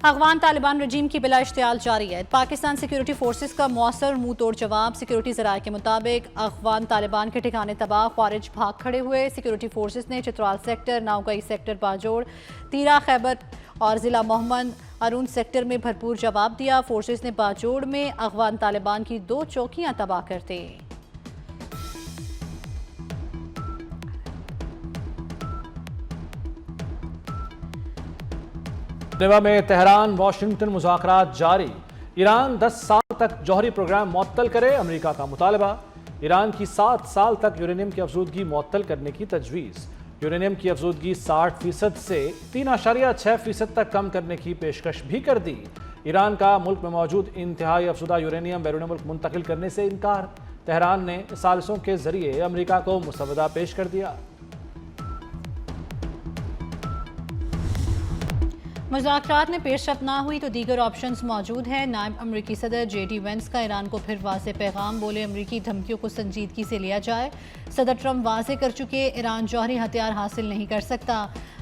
अफगान तालिबान रजीम की बिला इश्तियाल जारी है। पाकिस्तान सिक्योरिटी फोर्सेस का मौसर मुंह तोड़ जवाब। सिक्योरिटी जराये के मुताबिक अफगान तालिबान के ठिकाने तबाह, ख्वारिज भाग खड़े हुए। सिक्योरिटी फोर्सेस ने चित्राल सेक्टर, नावगई सेक्टर बाजोड़, तीरा खैबर और जिला मोहम्मद अरून सेक्टर में भरपूर जवाब दिया। फोर्सेस ने बाजोड़ में अफगान तालिबान की 2 चौकियां तबाह कर दी। जेनेवा में तेहरान वाशिंगटन मुज़ाकरात जारी। ईरान 10 साल तक जौहरी प्रोग्राम मुअत्तल करे, अमेरिका का मुतालबा। ईरान की 7 साल तक यूरेनियम की अफजूदगी मुअत्तल करने की तजवीज़। यूरेनियम की अफजूदगी 60% से 3.6% तक कम करने की पेशकश भी कर दी। ईरान का मुल्क में मौजूद इंतहाई अफजूदा यूरेनियम बैरून मुल्क मुंतकिल करने से इनकार। तेहरान ने सालिसों के जरिए अमेरिका को मुसवदा पेश कर दिया। मुज़ाकरात में पेशरफ ना हुई तो दीगर ऑप्शंस मौजूद हैं। नायब अमरीकी सदर JD वेंस का ईरान को फिर वाज़े पैगाम, बोले अमरीकी धमकियों को संजीदगी से लिया जाए। सदर ट्रंप वाज़े कर चुके, ईरान जौहरी हथियार हासिल नहीं कर सकता।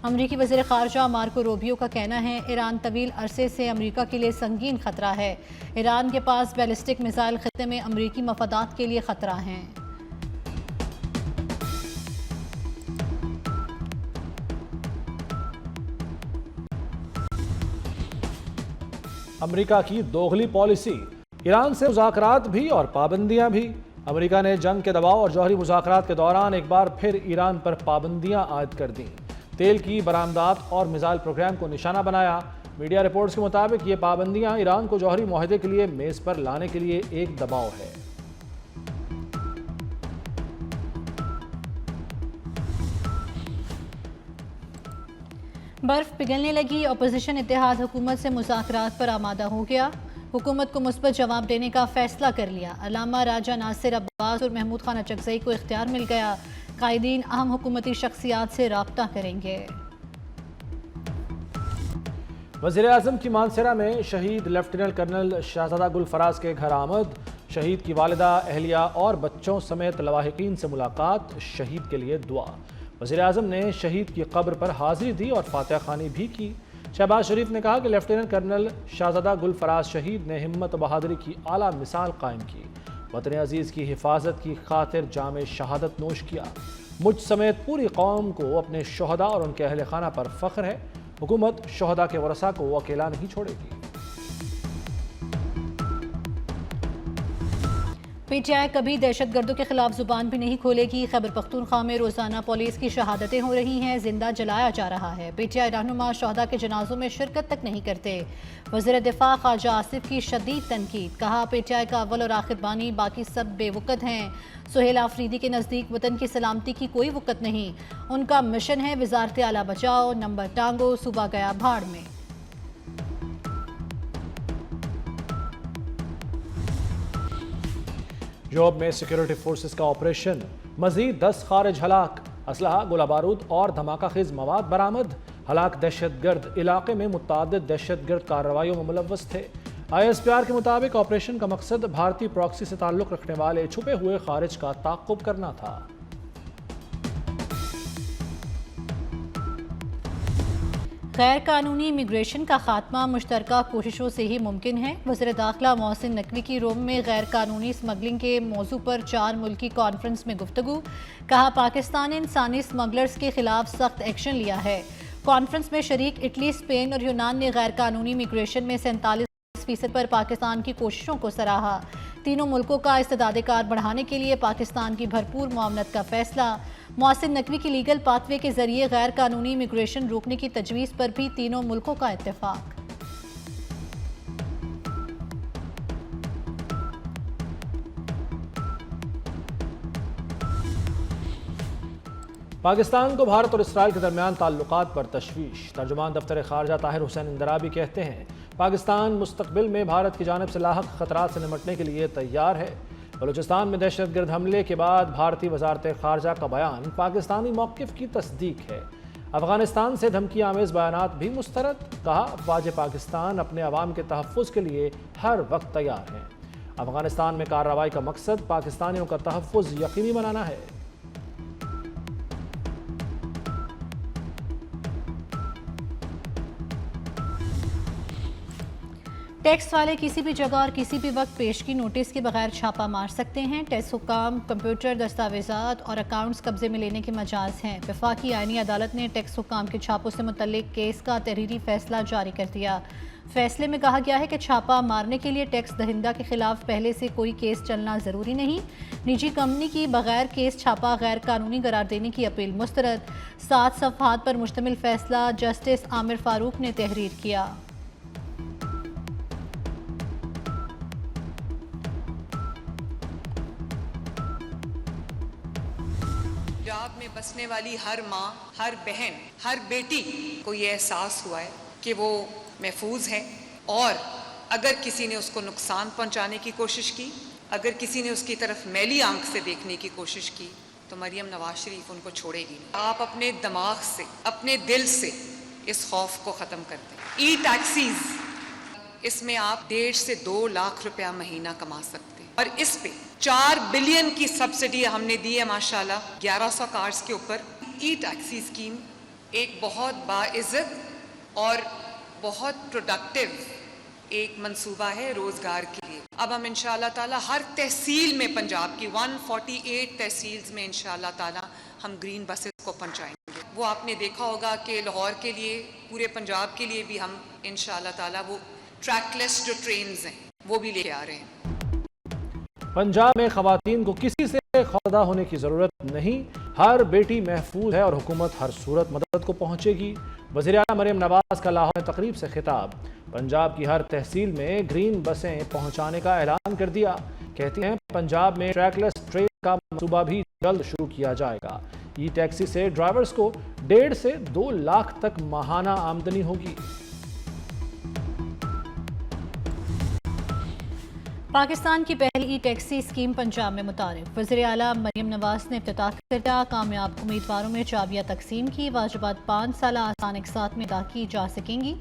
अमरीकी वज़ीर ख़ारजा मार्को रूबियो का कहना है ईरान तवील अरसे से अमरीका के लिए संगीन खतरा है। ईरान के पास बैलिस्टिक मिसाइल खित्ते में अमरीकी मफादात के लिए खतरा हैं। अमेरिका की दोगली पॉलिसी, ईरान से मुज़ाकरात भी और पाबंदियां भी। अमेरिका ने जंग के दबाव और जौहरी मुज़ाकरात के दौरान एक बार फिर ईरान पर पाबंदियां आयद कर दी। तेल की बरामदात और मिसाइल प्रोग्राम को निशाना बनाया। मीडिया रिपोर्ट्स के मुताबिक ये पाबंदियां ईरान को जौहरी मुआहदे के लिए मेज़ पर लाने के लिए एक दबाव है। बर्फ पिघलने लगी, अपोजिशन इत्तेहाद हुकूमत से मुज़ाकरात पर आमादा हो गया। हुकूमत को मुस्बत जवाब देने का फैसला कर लिया। अल्लामा राजा नासिर अब्बास और महमूद खान अचकज़ई को इख्तियार मिल गया। कायदीन अहम हुकूमती शख्सियात से राब्ता करेंगे। वज़ीर आज़म की मानसरा में शहीद लेफ्टिनेंट कर्नल शहजादा गुल फराज के घर आमद। शहीद की वालिदा, अहलिया और बच्चों समेत लवाहिकीन से मुलाकात, शहीद के लिए दुआ। वज़ीर आज़म ने शहीद की कब्र पर हाजिरी दी और फातिहा खानी भी की। शहबाज शरीफ ने कहा कि लेफ्टिनेंट कर्नल शहजादा गुल फराज शहीद ने हिम्मत बहादुरी की आला मिसाल कायम की। वतन अजीज़ की हिफाजत की खातिर जामे शहादत नोश किया। मुझ समेत पूरी कौम को अपने शोहदा और उनके अहल खाना पर फ़ख्र है। हुकूमत शोहदा के वरसा को अकेला नहीं छोड़ेगी। PTI कभी दहशतगर्दों के खिलाफ जुबान भी नहीं खोलेगी। खैबर पख्तूनख्वा में रोजाना पुलिस की शहादतें हो रही हैं, जिंदा जलाया जा रहा है। PTI रहनुमा शोहदा के जनाजों में शिरकत तक नहीं करते। वज़ीर दिफा ख्वाजा आसिफ की शदीद तनकीद, कहा PTI का अव्वल और आखिर बानी, बाकी सब बेवकत हैं। सुहेल आफरीदी के नज़दीक वतन की सलामती की कोई वक़्त नहीं। उनका मिशन है वजारत आला बचाओ, नंबर टांगो, सूबा गया भाड़ में। जॉब में सिक्योरिटी फोर्सेस का ऑपरेशन, मजीद 10 खारिज हलाक। असलहा, गोला बारूद और धमाका खेज मवाद बरामद। हलाक दहशतगर्द इलाके में मुतादिद दहशतगर्द कार्रवाइयों में मुलव्वस थे। ISPR के मुताबिक ऑपरेशन का मकसद भारतीय प्रॉक्सी से ताल्लुक़ रखने वाले छुपे हुए खारिज का ताक़ुब करना था। गैर कानूनी इमिग्रेशन का खात्मा मुश्तरका कोशिशों से ही मुमकिन है। वज़ीर दाखिला मोहसिन नकवी की रोम में गैर कानूनी स्मगलिंग के मौजू पर 4 मुल्की कॉन्फ्रेंस में गुफ्तगू। कहा पाकिस्तान ने इंसानी स्मगलर्स के खिलाफ सख्त एक्शन लिया है। कॉन्फ्रेंस में शरीक इटली, स्पेन और यूनान ने गैर कानूनी इमिग्रेशन में 47% पर पाकिस्तान की कोशिशों को सराहा। तीनों मुल्कों का इस्तेदाद-ए-कार बढ़ाने के लिए पाकिस्तान की भरपूर मुआवनत का फैसला। मोहसिन नकवी की लीगल पाथवे के जरिए गैर कानूनी इमिग्रेशन रोकने की तजवीज़ पर भी तीनों मुल्कों का इत्तेफाक। पाकिस्तान को भारत और इसराइल के दरमियान ताल्लुकात पर तशवीश। तर्जुमान दफ्तर खारजा ताहिर हुसैन इंदराबी कहते हैं पाकिस्तान मुस्तकबिल में भारत की जानिब से लाहक खतरात से निपटने के लिए तैयार है। बलूचिस्तान में दहशतगर्द हमले के बाद भारतीय वजारत खारजा का बयान पाकिस्तानी मौक़िफ़ की तस्दीक है। अफगानिस्तान से धमकी आमेज़ बयानात भी मुस्तरद। कहा अफ़वाज पाकिस्तान अपने अवाम के तहफ़्फ़ुज़ के लिए हर वक्त तैयार हैं। अफगानिस्तान में कार्रवाई का मकसद पाकिस्तानियों का तहफ़्फ़ुज़ यकीनी बनाना है। टैक्स वाले किसी भी जगह और किसी भी वक्त पेशगी नोटिस के बगैर छापा मार सकते हैं। टैक्स हुक्काम कंप्यूटर दस्तावेजात और अकाउंट्स कब्जे में लेने के मजाज हैं। वफाकी आईनी अदालत ने टैक्स हुक्काम के छापों से मुतल्लिक केस का तहरीरी फैसला जारी कर दिया। फैसले में कहा गया है कि छापा मारने के लिए टैक्स दहिंदा के खिलाफ पहले से कोई केस चलना ज़रूरी नहीं। निजी कंपनी की बगैर केस छापा गैर कानूनी करार देने की अपील मुस्तरद। 7 सफ़हात पर मुश्तमिल फैसला जस्टिस आमिर फारूक ने तहरीर किया। पंजाब में बसने वाली हर माँ, हर बहन, हर बेटी को ये एहसास हुआ है कि वो महफूज है, और अगर किसी ने उसको नुकसान पहुंचाने की कोशिश की, अगर किसी ने उसकी तरफ मैली आंख से देखने की कोशिश की, तो मरियम नवाज शरीफ उनको छोड़ेगी नहीं। आप अपने दिमाग से, अपने दिल से इस खौफ को ख़त्म कर दें। ई टैक्सीज, इसमें आप 1.5 से 2 लाख रुपया महीना कमा सकते हैं, और इस पे 4 बिलियन की सब्सिडी हमने दी है माशाल्लाह 1100 कार्स के ऊपर। ई टैक्सी स्कीम एक बहुत बाइज्जत और बहुत प्रोडक्टिव एक मंसूबा है रोजगार के लिए। अब हम इंशाअल्लाह ताला हर तहसील में, पंजाब की 148 तहसील्स में इंशाअल्लाह ताला हम ग्रीन बसेस को पहुंचाएंगे। वो आपने देखा होगा कि लाहौर के लिए, पूरे पंजाब के लिए भी हम इंशाअल्लाह ताला वो ट्रैकलेस जो ट्रेन्स हैं वो भी लेके आ रहे हैं। पंजाब में खवातीन को किसी से खौफजदा होने की ज़रूरत नहीं, हर बेटी महफूज है और हुकूमत हर सूरत मदद को पहुँचेगी। वज़ीर आला मरियम नवाज का लाहौर में तकरीब से खिताब। पंजाब की हर तहसील में ग्रीन बसें पहुँचाने का ऐलान कर दिया। कहती हैं पंजाब में ट्रैकलेस ट्रेन का मंसूबा भी जल्द शुरू किया जाएगा। ई टैक्सी से ड्राइवर्स को 1.5 से 2 लाख तक माहाना आमदनी होगी। पाकिस्तान की पहली ई टैक्सी स्कीम पंजाब में मुतारिफ। वज़ीर आला मरियम नवाज ने इफ्तिताह करता कामयाब उम्मीदवारों में चाबियाँ तकसीम की। वाजिबात 5 साल आसान एक साथ में अदा की जा सकेंगी।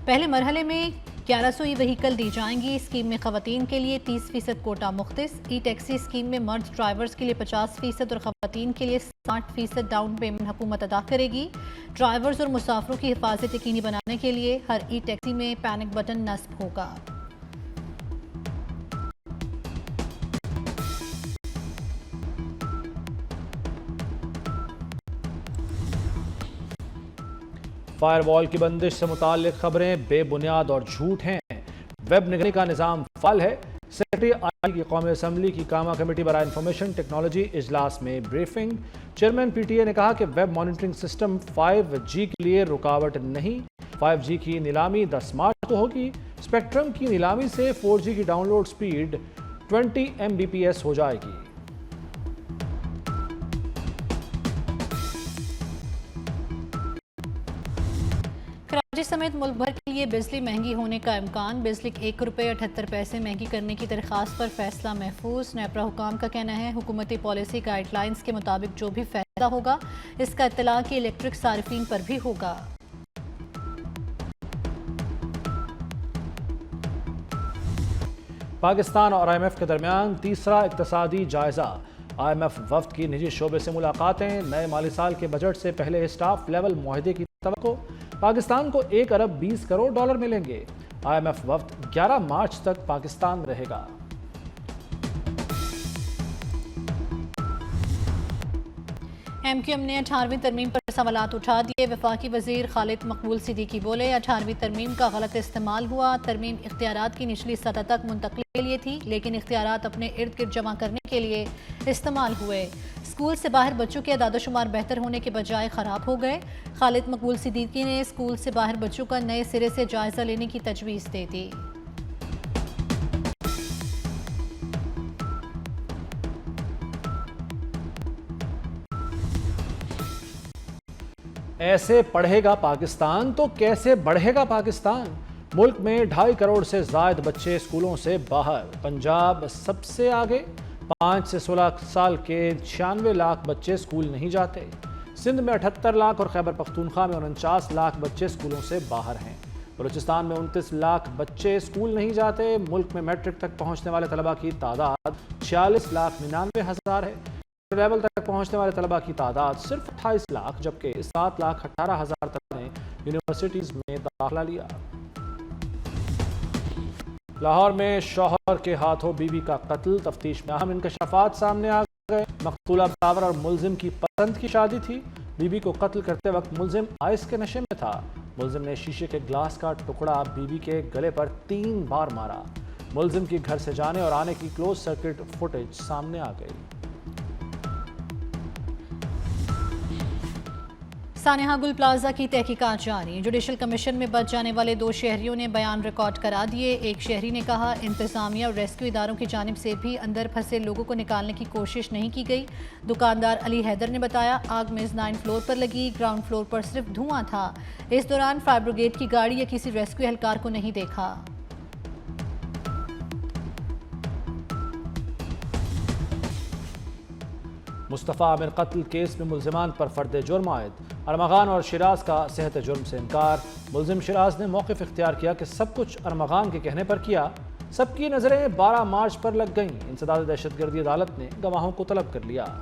पहले मरहले में 1100 ई व्हीकल दी जाएंगी। स्कीम में खवातीन के लिए 30% कोटा मुख्तस। ई टैक्सी स्कीम में मर्द ड्राइवर्स के लिए 50% और खवातीन के लिए 60% डाउन पेमेंट हुकूमत अदा करेगी। ड्राइवर्स और मुसाफिरों की हिफाजत यकीनी बनाने के लिए हर ई टैक्सी में पैनिक बटन नस्ब होगा। फायरवॉल की बंदिश से मुताल्लिक खबरें बेबुनियाद और झूठ हैं। वेब निगरानी का निज़ाम फाल है। सेक्रेटरी आई की कौमी असम्बली की कामा कमेटी बराए इंफॉर्मेशन टेक्नोलॉजी इजलास में ब्रीफिंग। चेयरमैन PTA ने कहा कि वेब मॉनिटरिंग सिस्टम 5G के लिए रुकावट नहीं। 5G की नीलामी 10 मार्च को होगी। स्पेक्ट्रम की नीलामी से 4G की डाउनलोड स्पीड 20 Mbps हो जाएगी। कराची समेत मुल्क भर के लिए बिजली महंगी होने का इम्कान। बिजली 1 रुपये 78 पैसे महंगी करने की दरख्वास्त पर फैसला महफूज। नेपरा हुकाम का कहना है हुकूमती पॉलिसी गाइडलाइंस के मुताबिक जो भी फैसला होगा इसका इत्तला की इलेक्ट्रिक सार्फिन पर भी होगा। पाकिस्तान और IMF के दरमियान तीसरा इक्तसादी जायजा। IMF वफ्द की निजी शोबे से मुलाकातें। नए माली साल के बजट से पहले स्टाफ लेवल मुआहदे की तवक्को। पाकिस्तान को 1 अरब 20 करोड़ डॉलर मिलेंगे। IMF वफ्द 11 मार्च तक पाकिस्तान में रहेगा। MQM ने 18वीं तरमीम पर सवालात उठा दिए। वफाकी वजीर खालिद मकबूल सिद्दीकी बोले 18वीं तरमीम का गलत इस्तेमाल हुआ। तरमीम इख्तियारात की निचली सतह तक मुंतकली के लिए थी, लेकिन इख्तियारात अपने इर्द गिर्द जमा करने के लिए इस्तेमाल हुए। स्कूल से बाहर बच्चों के आदादोशुमार बेहतर होने के बजाय ख़राब हो गए। खालिद मकबूल सिद्दीकी ने स्कूल से बाहर बच्चों का नए सिरे से जायजा लेने की तजवीज़ दे दी। ऐसे पढ़ेगा पाकिस्तान तो कैसे बढ़ेगा पाकिस्तान। मुल्क में 2.5 करोड़ से ज़ायद बच्चे स्कूलों से बाहर। पंजाब सबसे आगे। 5 से 16 साल के 96 लाख बच्चे स्कूल नहीं जाते। सिंध में 78 लाख और खैबर पख्तूनख्वा में 49 लाख बच्चे स्कूलों से बाहर हैं। बलूचिस्तान में 29 लाख बच्चे स्कूल नहीं जाते। मुल्क में मैट्रिक तक पहुँचने वाले तलबा की तादाद 46,99,000 है। लेवल तक पहुंचने वाले तलबा की तादाद सिर्फ 28 लाख, जबकि 7,18,000 तलबा ने यूनिवर्सिटीज़ में दाखिला लिया। लाहौर में शौहर के हाथों बीवी का कत्ल, तफ्तीश में अहम इंकशाफात सामने आ गए। मकतूला बराबर और मुलजिम की पसंद की शादी थी। बीवी को कत्ल करते वक्त मुलजिम आइस के नशे में था। मुलजिम ने शीशे के ग्लास का टुकड़ा बीवी के गले पर 3 बार मारा। मुलजिम की घर से जाने और आने की क्लोज सर्किट फुटेज सामने आ गई। सानेहा गुल प्लाजा की तहकीकात जारी। जुडिशल कमीशन में बच जाने वाले 2 शहरियों ने बयान रिकॉर्ड करा दिए। एक शहरी ने कहा, इंतजामिया और रेस्क्यू इदारों की जानिब से भी अंदर फंसे लोगों को निकालने की कोशिश नहीं की गई। दुकानदार अली हैदर ने बताया, आग मेज़नाइन फ्लोर पर लगी, ग्राउंड फ्लोर पर सिर्फ धुआं था। इस दौरान फायर ब्रिगेड की गाड़ी या किसी रेस्क्यू एहलकार को नहीं देखा। मुस्तफ़ा आमिर कत्ल केस में मुलजिमान पर फर्द जुर्म आयद। अरमगान और शिराज का सेहत जुर्म से इनकार। मुलजिम शिराज ने मौक़िफ़ इख्तियार किया कि सब कुछ अरमगान के कहने पर किया। सबकी नज़रें 12 मार्च पर लग गईं। इंसदाद दहशतगर्दी अदालत ने गवाहों को तलब कर लिया।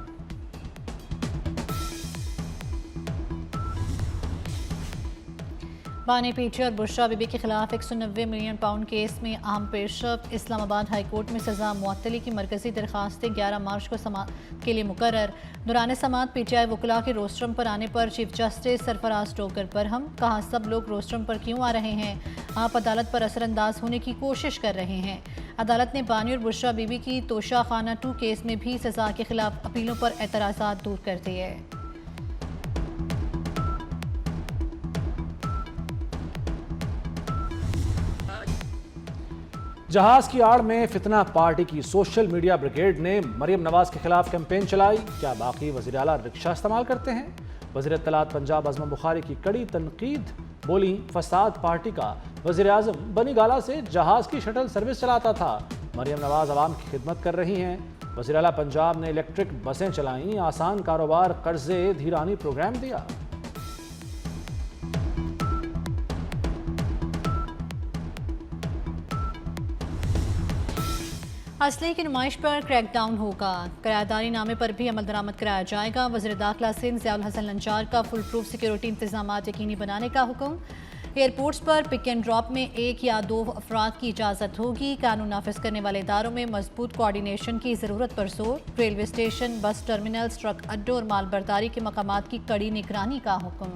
बानी पीछे और बुशरा बीबी के खिलाफ 190 मिलियन पाउंड केस में अहम पेशरफ। इस्लामाबाद हाई कोर्ट में सजा मुअत्तली की मरकजी दरखास्तें 11 मार्च को समाअत के लिए मुकर्रर। दौरान समाअत पीटीआई वकला के रोस्ट्रम पर आने पर चीफ जस्टिस सरफराज टोकर पर हम कहा, सब लोग रोस्ट्रम पर क्यों आ रहे हैं? आप अदालत पर असरअंदाज होने की कोशिश कर रहे हैं। अदालत ने बानी और बुशरा बीबी की तोशा खाना 2 केस में भी सजा के खिलाफ अपीलों पर एतराज़ात दूर कर दिए। जहाज की आड़ में फितना पार्टी की सोशल मीडिया ब्रिगेड ने मरियम नवाज के खिलाफ कैंपेन चलाई। क्या बाकी वज़ीर आला रिक्शा इस्तेमाल करते हैं? वज़ीर इत्तलात पंजाब आज़मा बुखारी की कड़ी तनकीद। बोली, फसाद पार्टी का वज़ीर आज़म बनी गाला से जहाज की शटल सर्विस चलाता था। मरियम नवाज आवाम की खिदमत कर रही हैं। वज़ीर आला पंजाब ने इलेक्ट्रिक बसें चलाईं, आसान कारोबार, कर्जे धीरानी प्रोग्राम दिया। असले की नुमाइश पर क्रैकडाउन होगा। किराएदारी नामे पर भी अमल दरामद कराया जाएगा। वज़ीर दाखिला सिंध ज़ियाउल हसन लंचार का फुल प्रूफ सिक्योरिटी इंतजामात यकीनी बनाने का हुक्म। एयरपोर्ट्स पर पिक एंड ड्रॉप में 1 या 2 अफराद की इजाज़त होगी। कानून नाफिज करने वाले इदारों में मजबूत कोऑर्डिनेशन की ज़रूरत पर जोर। रेलवे स्टेशन, बस टर्मिनल्स, ट्रक अड्डों और मालबरदारी के मकामात की कड़ी निगरानी का हुक्म।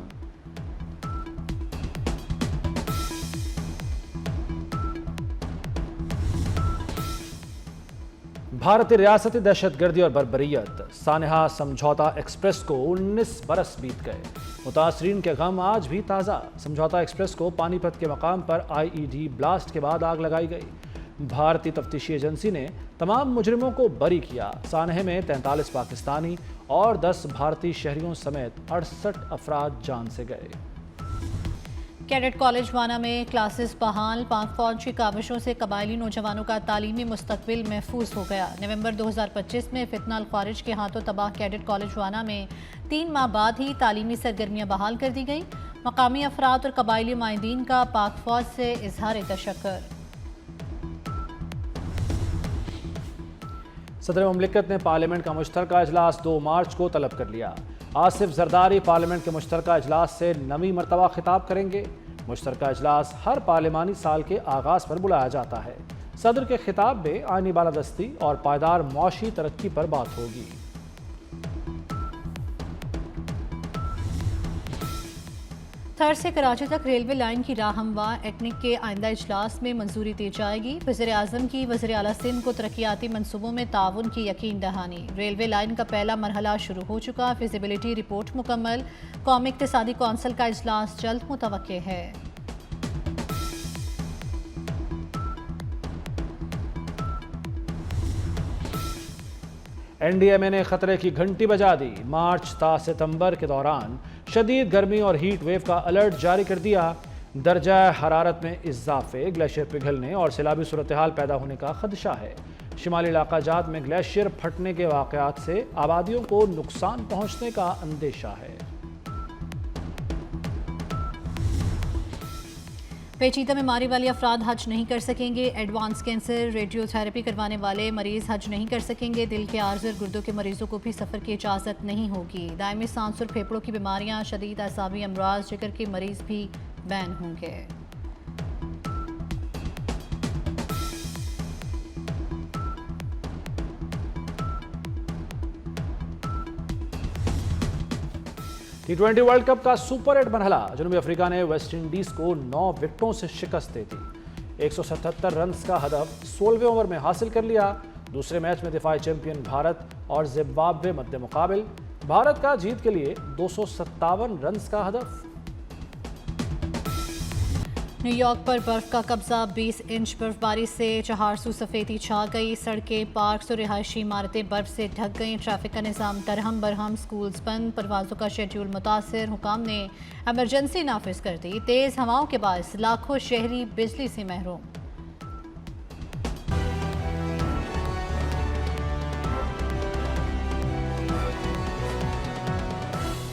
भारतीय रियासती दहशतगर्दी और बर्बरियत। सानेहा समझौता एक्सप्रेस को 19 बरस बीत गए। मुतासरीन के गम आज भी ताज़ा। समझौता एक्सप्रेस को पानीपत के मकाम पर IED ब्लास्ट के बाद आग लगाई गई। भारतीय तफ्तीशी एजेंसी ने तमाम मुजरिमों को बरी किया। सानेहे में 43 पाकिस्तानी और 10 भारतीय शहरियों समेत 68 अफराद जान से गए। कैडेट कॉलेज वाना में क्लासेस बहाल। पाक फौज की काविशों से कबायली नौजवानों का तालीमी मुस्तकबिल महफूज हो गया। नवंबर 2025 में फितना अल खारिज के हाथों तबाह कैडेट कॉलेज वाना में 3 माह बाद ही तालीमी सरगर्मियां बहाल कर दी गई। मकामी अफराद और कबायली माहिदीन का पाक फौज से इजहार तशक्कुर। सदर मुमलिकत ने पार्लियामेंट का मुश्तरका इजलास 2 मार्च को तलब कर लिया। आसिफ जरदारी पार्लियामेंट के मुश्तरका इजलास से 9वीं मरतबा खिताब करेंगे। मुश्तरका इजलास हर पार्लिमानी साल के आगाज़ पर बुलाया जाता है। सदर के खिताब में आईनी बालादस्ती और पायदार मौशी तरक्की पर बात होगी। थर से कराची तक रेलवे लाइन की राह हमवार। एक्निक के आइंदा इजलास में मंजूरी दी जाएगी। वज़ीर आज़म की वज़ीर आला सिंध को तरक्याती मनसूबों में ताउन की यकीन दहानी। रेलवे लाइन का पहला मरहला शुरू हो चुका। फिजिबिलिटी रिपोर्ट मुकम्मल। कौमी इक्तिसादी कौंसिल का इजलास जल्द मुतवक्के है। NDMA ने खतरे की घंटी बजा दी। मार्च ता सितंबर के दौरान शदीद गर्मी और हीट वेव का अलर्ट जारी कर दिया। दर्जा हरारत में इजाफे, ग्लेशियर पिघलने और सैलाबी सूरत हाल पैदा होने का खदशा है। शिमाली इलाका जात में ग्लेशियर फटने के वाक़यात से आबादियों को नुकसान पहुँचने का अंदेशा है। पेचीदा बीमारी वाले अफराद हज नहीं कर सकेंगे। एडवांस कैंसर रेडियोथेरेपी करवाने वाले मरीज हज नहीं कर सकेंगे। दिल के आर्ज़ और गुर्दों के मरीजों को भी सफ़र की इजाज़त नहीं होगी। दायमी सांस और फेफड़ों की बीमारियां, शदीद असाबी अमराज, जिगर के मरीज भी बैन होंगे। T20 वर्ल्ड कप का सुपर 8 मरहला जनूबी अफ्रीका ने वेस्ट इंडीज को 9 विकेटों से शिकस्त दे दी। 177 रन का हदफ 16वें ओवर में हासिल कर लिया। दूसरे मैच में दिफाई चैंपियन भारत और जिम्बाब्वे मद्दे मुकाबिल। भारत का जीत के लिए 257 रन का हदफ। न्यूयॉर्क पर बर्फ का कब्जा, 20 इंच बर्फबारी से 400 सफेदी छा गई। सड़कें, पार्क्स और रिहायशी इमारतें बर्फ से ढक गईं। ट्रैफिक का निज़ाम दरहम बरहम, स्कूल्स बंद, परवाज़ों का शेड्यूल मुतासिर। हुकाम ने एमरजेंसी नाफिज कर दी। तेज़ हवाओं के बायस लाखों शहरी बिजली से महरूम।